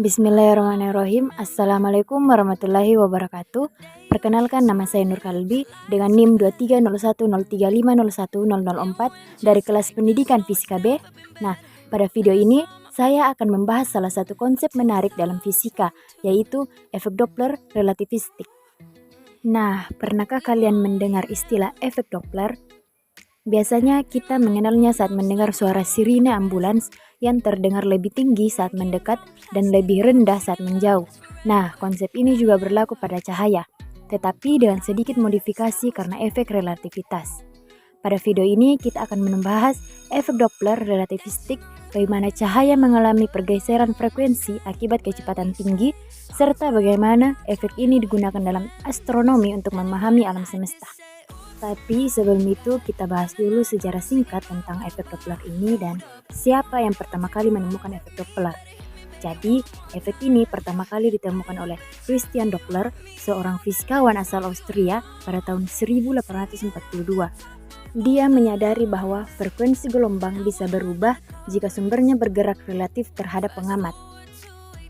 Bismillahirrahmanirrahim. Assalamualaikum warahmatullahi wabarakatuh. Perkenalkan, nama saya Nur Kalbi dengan NIM 23013501004 dari kelas pendidikan Fisika B. Nah, pada video ini saya akan membahas salah satu konsep menarik dalam fisika, yaitu efek Doppler relativistik. Nah, pernahkah kalian mendengar istilah efek Doppler? Biasanya kita mengenalnya saat mendengar suara sirine ambulans yang terdengar lebih tinggi saat mendekat dan lebih rendah saat menjauh. Nah, konsep ini juga berlaku pada cahaya, tetapi dengan sedikit modifikasi karena efek relativitas. Pada video ini kita akan membahas efek Doppler relativistik, bagaimana cahaya mengalami pergeseran frekuensi akibat kecepatan tinggi, serta bagaimana efek ini digunakan dalam astronomi untuk memahami alam semesta. Tapi sebelum itu kita bahas dulu sejarah singkat tentang efek Doppler ini dan siapa yang pertama kali menemukan efek Doppler. Jadi, efek ini pertama kali ditemukan oleh Christian Doppler, seorang fisikawan asal Austria pada tahun 1842. Dia menyadari bahwa frekuensi gelombang bisa berubah jika sumbernya bergerak relatif terhadap pengamat.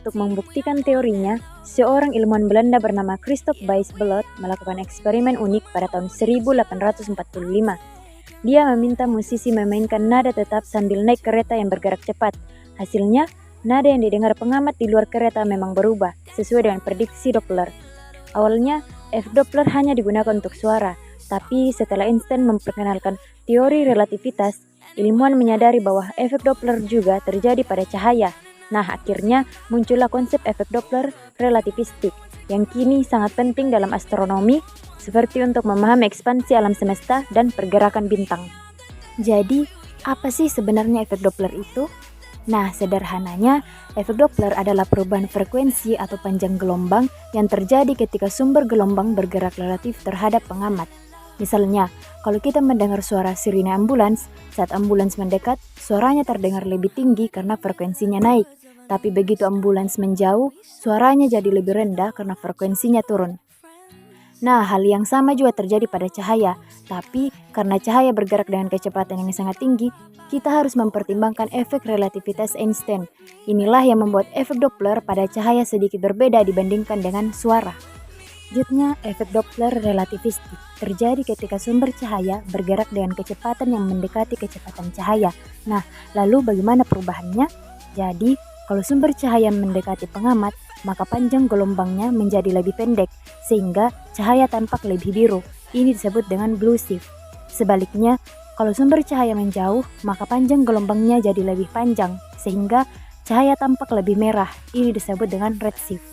Untuk membuktikan teorinya, seorang ilmuwan Belanda bernama Christoph Buys-Bellot melakukan eksperimen unik pada tahun 1845. Dia meminta musisi memainkan nada tetap sambil naik kereta yang bergerak cepat. Hasilnya, nada yang didengar pengamat di luar kereta memang berubah, sesuai dengan prediksi Doppler. Awalnya, efek Doppler hanya digunakan untuk suara, tapi setelah Einstein memperkenalkan teori relativitas, ilmuwan menyadari bahwa efek Doppler juga terjadi pada cahaya. Nah, akhirnya muncullah konsep efek Doppler relativistik yang kini sangat penting dalam astronomi, seperti untuk memahami ekspansi alam semesta dan pergerakan bintang. Jadi, apa sih sebenarnya efek Doppler itu? Nah, sederhananya, efek Doppler adalah perubahan frekuensi atau panjang gelombang yang terjadi ketika sumber gelombang bergerak relatif terhadap pengamat. Misalnya, kalau kita mendengar suara sirine ambulans, saat ambulans mendekat, suaranya terdengar lebih tinggi karena frekuensinya naik. Tapi begitu ambulans menjauh, suaranya jadi lebih rendah karena frekuensinya turun. Nah, hal yang sama juga terjadi pada cahaya. Tapi karena cahaya bergerak dengan kecepatan yang sangat tinggi, kita harus mempertimbangkan efek relativitas Einstein. Inilah yang membuat efek Doppler pada cahaya sedikit berbeda dibandingkan dengan suara. Selanjutnya, efek Doppler relativistik terjadi ketika sumber cahaya bergerak dengan kecepatan yang mendekati kecepatan cahaya. Nah, lalu bagaimana perubahannya? Jadi, kalau sumber cahaya mendekati pengamat, maka panjang gelombangnya menjadi lebih pendek, sehingga cahaya tampak lebih biru. Ini disebut dengan blue shift. Sebaliknya, kalau sumber cahaya menjauh, maka panjang gelombangnya jadi lebih panjang, sehingga cahaya tampak lebih merah. Ini disebut dengan red shift.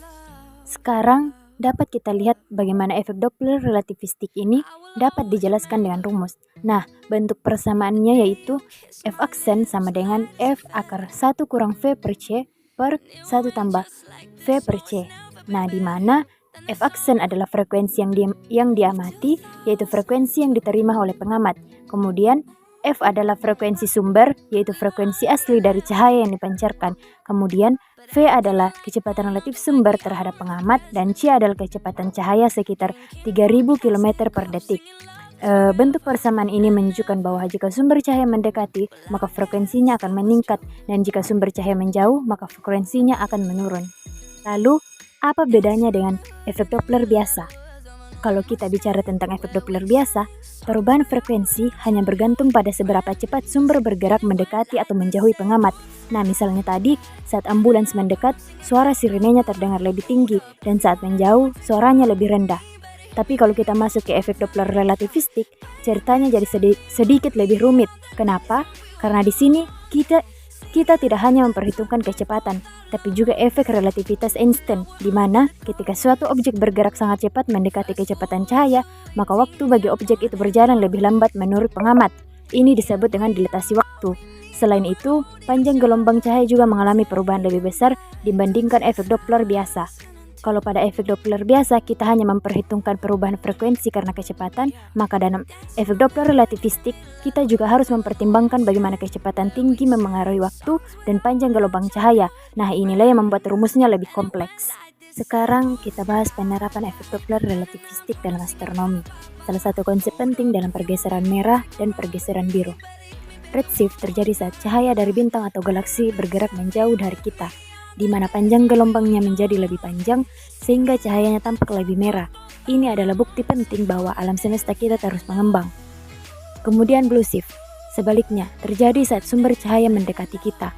Sekarang, dapat kita lihat bagaimana efek Doppler relativistik ini dapat dijelaskan dengan rumus. Nah, bentuk persamaannya yaitu F aksen sama dengan F akar 1 kurang V per C per 1 tambah V per C. Nah, di mana F aksen adalah frekuensi yang diamati, yaitu frekuensi yang diterima oleh pengamat. Kemudian, F adalah frekuensi sumber, yaitu frekuensi asli dari cahaya yang dipancarkan. Kemudian, V adalah kecepatan relatif sumber terhadap pengamat, dan C adalah kecepatan cahaya sekitar 3000 km per detik. Bentuk persamaan ini menunjukkan bahwa jika sumber cahaya mendekati, maka frekuensinya akan meningkat, dan jika sumber cahaya menjauh, maka frekuensinya akan menurun. Lalu, apa bedanya dengan efek Doppler biasa? Kalau kita bicara tentang efek Doppler biasa, perubahan frekuensi hanya bergantung pada seberapa cepat sumber bergerak mendekati atau menjauhi pengamat. Nah, misalnya tadi, saat ambulans mendekat, suara sirenenya terdengar lebih tinggi, dan saat menjauh, suaranya lebih rendah. Tapi kalau kita masuk ke efek Doppler relativistik, ceritanya jadi sedikit lebih rumit. Kenapa? Karena di sini kita tidak hanya memperhitungkan kecepatan, tapi juga efek relativitas Einstein, di mana ketika suatu objek bergerak sangat cepat mendekati kecepatan cahaya, maka waktu bagi objek itu berjalan lebih lambat menurut pengamat. Ini disebut dengan dilatasi waktu. Selain itu, panjang gelombang cahaya juga mengalami perubahan lebih besar dibandingkan efek Doppler biasa. Kalau pada efek Doppler biasa kita hanya memperhitungkan perubahan frekuensi karena kecepatan, maka dalam efek Doppler relativistik kita juga harus mempertimbangkan bagaimana kecepatan tinggi memengaruhi waktu dan panjang gelombang cahaya. Nah, inilah yang membuat rumusnya lebih kompleks. Sekarang kita bahas penerapan efek Doppler relativistik dalam astronomi. Salah satu konsep penting dalam pergeseran merah dan pergeseran biru. Redshift terjadi saat cahaya dari bintang atau galaksi bergerak menjauh dari kita. di mana panjang gelombangnya menjadi lebih panjang sehingga cahayanya tampak lebih merah. Ini adalah bukti penting bahwa alam semesta kita terus mengembang. Kemudian blue shift. Sebaliknya, terjadi saat sumber cahaya mendekati kita,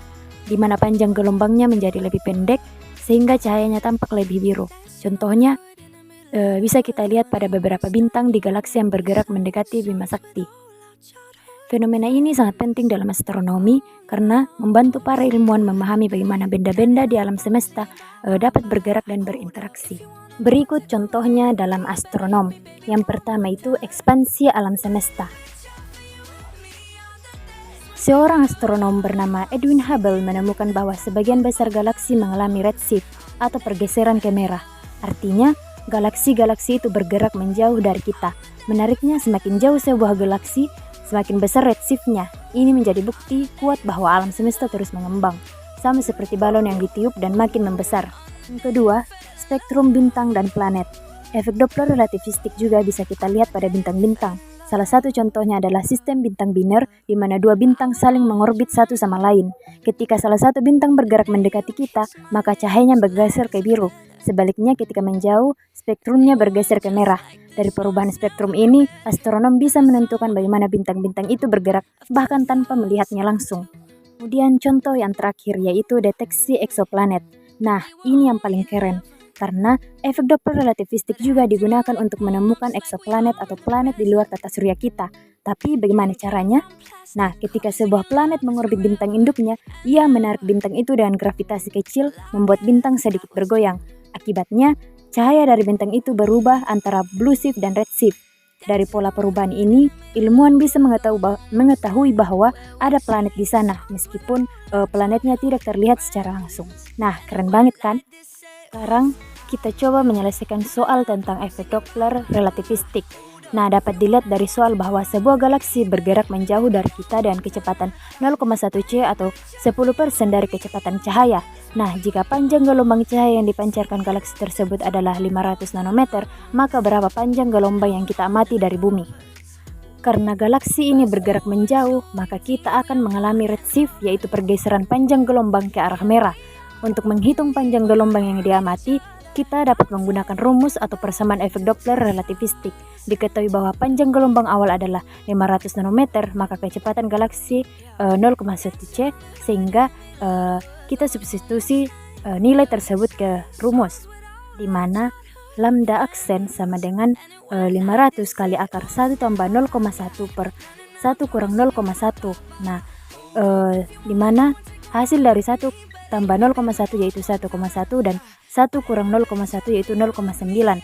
di mana panjang gelombangnya menjadi lebih pendek sehingga cahayanya tampak lebih biru. Contohnya, bisa kita lihat pada beberapa bintang di galaksi yang bergerak mendekati Bima Sakti. Fenomena ini sangat penting dalam astronomi karena membantu para ilmuwan memahami bagaimana benda-benda di alam semesta dapat bergerak dan berinteraksi. Berikut contohnya dalam astronom. Yang pertama itu ekspansi alam semesta. Seorang astronom bernama Edwin Hubble menemukan bahwa sebagian besar galaksi mengalami redshift atau pergeseran ke merah. Artinya, galaksi-galaksi itu bergerak menjauh dari kita. Menariknya, semakin jauh sebuah galaksi, semakin besar redshift-nya. Ini menjadi bukti kuat bahwa alam semesta terus mengembang, sama seperti balon yang ditiup dan makin membesar. Yang kedua, spektrum bintang dan planet. Efek Doppler relativistik juga bisa kita lihat pada bintang-bintang. Salah satu contohnya adalah sistem bintang biner, di mana dua bintang saling mengorbit satu sama lain. Ketika salah satu bintang bergerak mendekati kita, maka cahayanya bergeser ke biru. Sebaliknya ketika menjauh, spektrumnya bergeser ke merah. Dari perubahan spektrum ini, astronom bisa menentukan bagaimana bintang-bintang itu bergerak bahkan tanpa melihatnya langsung. Kemudian contoh yang terakhir yaitu deteksi eksoplanet. Nah, ini yang paling keren. Karena efek Doppler relativistik juga digunakan untuk menemukan eksoplanet atau planet di luar tata surya kita. Tapi bagaimana caranya? Nah, ketika sebuah planet mengorbit bintang induknya, ia menarik bintang itu dengan gravitasi kecil, membuat bintang sedikit bergoyang. Akibatnya, cahaya dari bintang itu berubah antara blue shift dan red shift. Dari pola perubahan ini, ilmuwan bisa mengetahui bahwa ada planet di sana, meskipun planetnya tidak terlihat secara langsung. Nah, keren banget kan? Sekarang kita coba menyelesaikan soal tentang efek Doppler relativistik. Nah, dapat dilihat dari soal bahwa sebuah galaksi bergerak menjauh dari kita dengan kecepatan 0,1 C atau 10% dari kecepatan cahaya. Nah, jika panjang gelombang cahaya yang dipancarkan galaksi tersebut adalah 500 nanometer, maka berapa panjang gelombang yang kita amati dari bumi? Karena galaksi ini bergerak menjauh, maka kita akan mengalami redshift, yaitu pergeseran panjang gelombang ke arah merah. Untuk menghitung panjang gelombang yang diamati, kita dapat menggunakan rumus atau persamaan efek Doppler relativistik. Diketahui bahwa panjang gelombang awal adalah 500 nanometer, maka kecepatan galaksi 0,1 C, sehingga kita substitusi nilai tersebut ke rumus, di mana lambda aksen sama dengan 500 kali akar 1 tambah 0,1 per 1 kurang 0,1. Nah, di mana hasil dari 1 tambah 0,1 yaitu 1,1 dan 1 kurang 0,1 yaitu 0,9.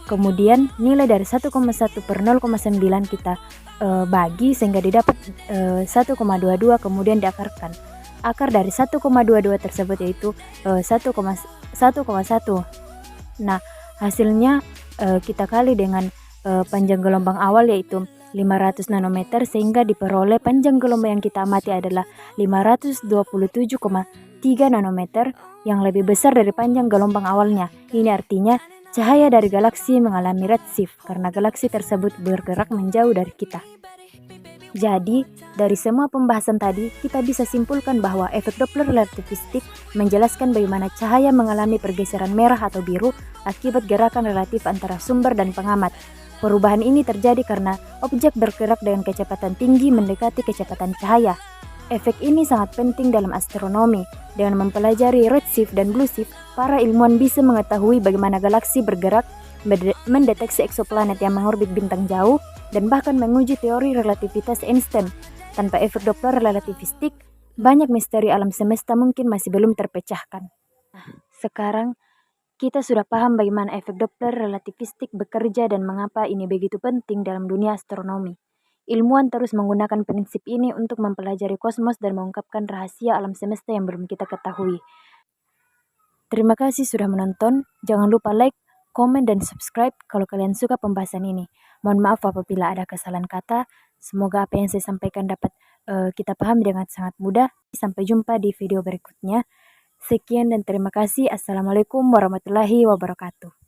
Kemudian nilai dari 1,1 per 0,9 kita bagi sehingga didapat 1,22, kemudian diakarkan. Akar dari 1,22 tersebut yaitu 1,1. Nah, hasilnya kita kali dengan panjang gelombang awal yaitu 500 nanometer sehingga diperoleh panjang gelombang yang kita amati adalah 527,3 nanometer yang lebih besar dari panjang gelombang awalnya. Ini artinya cahaya dari galaksi mengalami redshift karena galaksi tersebut bergerak menjauh dari kita. Jadi, dari semua pembahasan tadi, kita bisa simpulkan bahwa efek Doppler relativistik menjelaskan bagaimana cahaya mengalami pergeseran merah atau biru akibat gerakan relatif antara sumber dan pengamat. Perubahan ini terjadi karena objek bergerak dengan kecepatan tinggi mendekati kecepatan cahaya. Efek ini sangat penting dalam astronomi. Dengan mempelajari redshift dan blue shift, para ilmuwan bisa mengetahui bagaimana galaksi bergerak, mendeteksi eksoplanet yang mengorbit bintang jauh, dan bahkan menguji teori relativitas Einstein. Tanpa efek Doppler relativistik, banyak misteri alam semesta mungkin masih belum terpecahkan. Sekarang, kita sudah paham bagaimana efek Doppler relativistik bekerja dan mengapa ini begitu penting dalam dunia astronomi. Ilmuwan terus menggunakan prinsip ini untuk mempelajari kosmos dan mengungkapkan rahasia alam semesta yang belum kita ketahui. Terima kasih sudah menonton. Jangan lupa like, komen, dan subscribe kalau kalian suka pembahasan ini. Mohon maaf apabila ada kesalahan kata. Semoga apa yang saya sampaikan dapat kita pahami dengan sangat mudah. Sampai jumpa di video berikutnya. Sekian dan terima kasih. Assalamualaikum warahmatullahi wabarakatuh.